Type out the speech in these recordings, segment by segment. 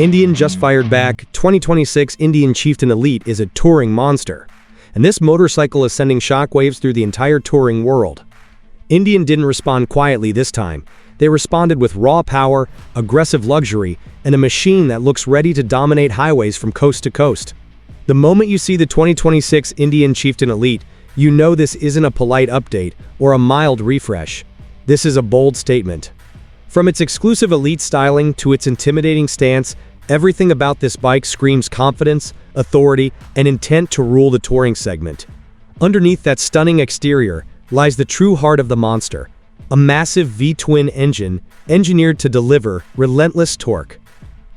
Indian just fired back. 2026 Indian Chieftain Elite is a touring monster, and this motorcycle is sending shockwaves through the entire touring world. Indian didn't respond quietly this time. They responded with raw power, aggressive luxury, and a machine that looks ready to dominate highways from coast to coast. The moment you see the 2026 Indian Chieftain Elite, you know this isn't a polite update or a mild refresh. This is a bold statement. From its exclusive elite styling to its intimidating stance, everything about this bike screams confidence, authority, and intent to rule the touring segment. Underneath that stunning exterior lies the true heart of the monster, a massive V-twin engine engineered to deliver relentless torque.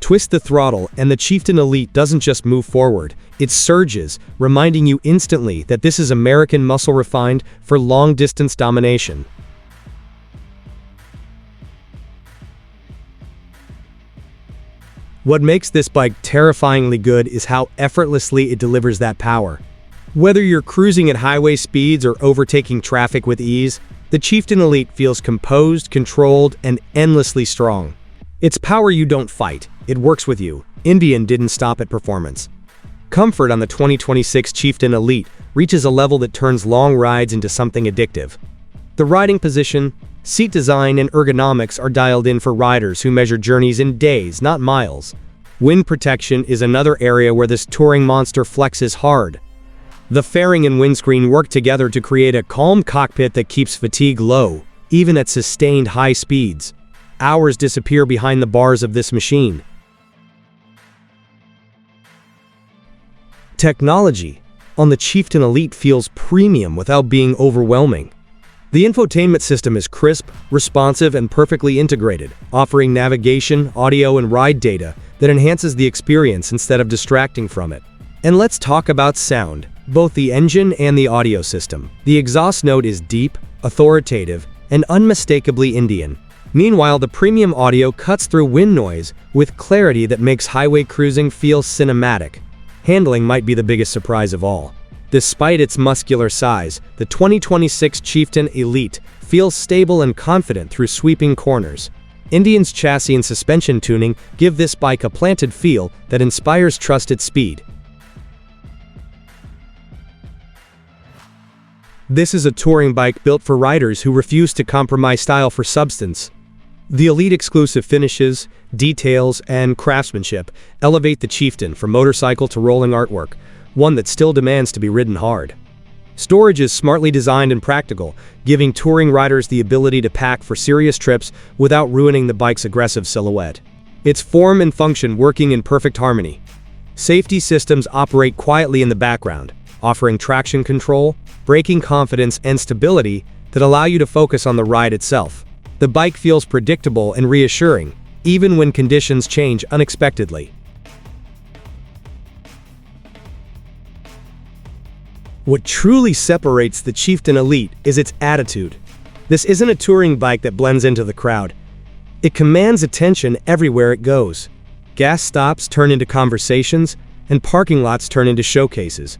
Twist the throttle and the Chieftain Elite doesn't just move forward, it surges, reminding you instantly that this is American muscle refined for long-distance domination. What makes this bike terrifyingly good is how effortlessly it delivers that power. Whether you're cruising at highway speeds or overtaking traffic with ease, the Chieftain Elite feels composed, controlled, and endlessly strong. It's power you don't fight, it works with you. Indian didn't stop at performance. Comfort on the 2026 Chieftain Elite reaches a level that turns long rides into something addictive. The riding position, seat design, and ergonomics are dialed in for riders who measure journeys in days, not miles. Wind protection is another area where this touring monster flexes hard. The fairing and windscreen work together to create a calm cockpit that keeps fatigue low, even at sustained high speeds. Hours disappear behind the bars of this machine. Technology on the Chieftain Elite feels premium without being overwhelming. The infotainment system is crisp, responsive, and perfectly integrated, offering navigation, audio, and ride data that enhances the experience instead of distracting from it. And let's talk about sound, both the engine and the audio system. The exhaust note is deep, authoritative, and unmistakably Indian. Meanwhile, the premium audio cuts through wind noise with clarity that makes highway cruising feel cinematic. Handling might be the biggest surprise of all. Despite its muscular size, the 2026 Chieftain Elite feels stable and confident through sweeping corners. Indian's chassis and suspension tuning give this bike a planted feel that inspires trust at speed. This is a touring bike built for riders who refuse to compromise style for substance. The Elite exclusive finishes, details, and craftsmanship elevate the Chieftain from motorcycle to rolling artwork, one that still demands to be ridden hard. Storage is smartly designed and practical, giving touring riders the ability to pack for serious trips without ruining the bike's aggressive silhouette. Its form and function working in perfect harmony. Safety systems operate quietly in the background, offering traction control, braking confidence, and stability that allow you to focus on the ride itself. The bike feels predictable and reassuring, even when conditions change unexpectedly. What truly separates the Chieftain Elite is its attitude. This isn't a touring bike that blends into the crowd. It commands attention everywhere it goes. Gas stops turn into conversations, and parking lots turn into showcases.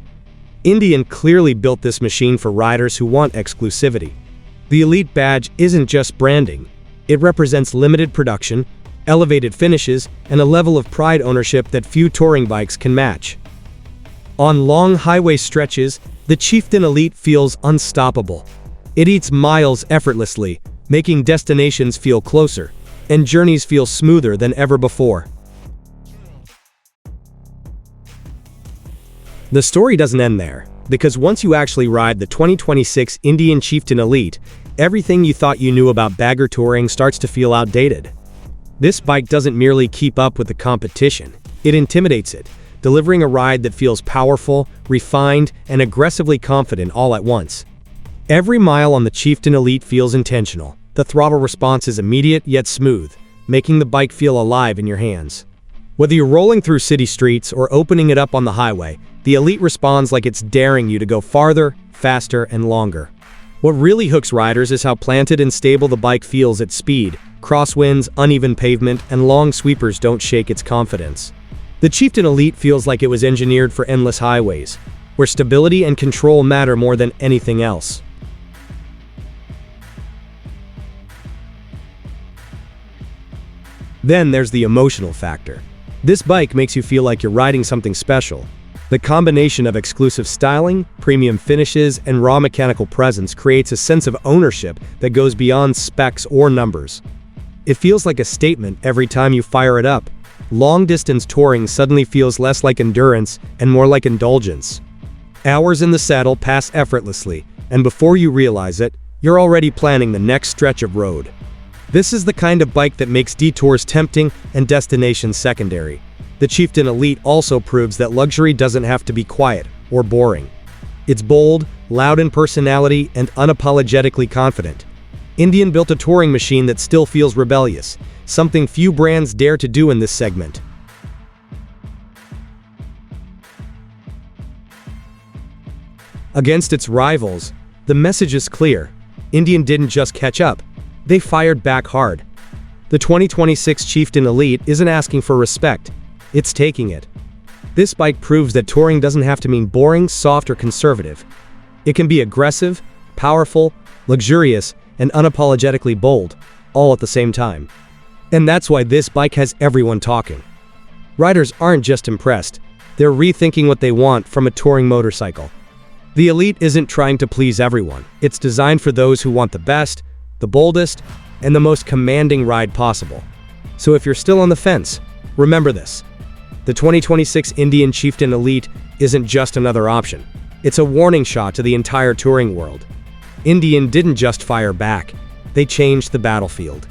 Indian clearly built this machine for riders who want exclusivity. The Elite badge isn't just branding. It represents limited production, elevated finishes, and a level of pride ownership that few touring bikes can match. On long highway stretches, the Chieftain Elite feels unstoppable. It eats miles effortlessly, making destinations feel closer, and journeys feel smoother than ever before. The story doesn't end there, because once you actually ride the 2026 Indian Chieftain Elite, everything you thought you knew about bagger touring starts to feel outdated. This bike doesn't merely keep up with the competition, it intimidates it, delivering a ride that feels powerful, refined, and aggressively confident all at once. Every mile on the Chieftain Elite feels intentional. The throttle response is immediate yet smooth, making the bike feel alive in your hands. Whether you're rolling through city streets or opening it up on the highway, the Elite responds like it's daring you to go farther, faster, and longer. What really hooks riders is how planted and stable the bike feels at speed. Crosswinds, uneven pavement, and long sweepers don't shake its confidence. The Chieftain Elite feels like it was engineered for endless highways, where stability and control matter more than anything else. Then there's the emotional factor. This bike makes you feel like you're riding something special. The combination of exclusive styling, premium finishes, and raw mechanical presence creates a sense of ownership that goes beyond specs or numbers. It feels like a statement every time you fire it up. Long-distance touring suddenly feels less like endurance and more like indulgence. Hours in the saddle pass effortlessly, and before you realize it, you're already planning the next stretch of road. This is the kind of bike that makes detours tempting and destinations secondary. The Chieftain Elite also proves that luxury doesn't have to be quiet or boring. It's bold, loud in personality, and unapologetically confident. Indian built a touring machine that still feels rebellious, something few brands dare to do in this segment. Against its rivals, the message is clear. Indian didn't just catch up, they fired back hard. The 2026 Chieftain Elite isn't asking for respect, it's taking it. This bike proves that touring doesn't have to mean boring, soft, or conservative. It can be aggressive, powerful, luxurious, and unapologetically bold, all at the same time. And that's why this bike has everyone talking. Riders aren't just impressed, they're rethinking what they want from a touring motorcycle. The Elite isn't trying to please everyone. It's designed for those who want the best, the boldest, and the most commanding ride possible. So if you're still on the fence, remember this. The 2026 Indian Chieftain Elite isn't just another option. It's a warning shot to the entire touring world. Indian didn't just fire back, they changed the battlefield.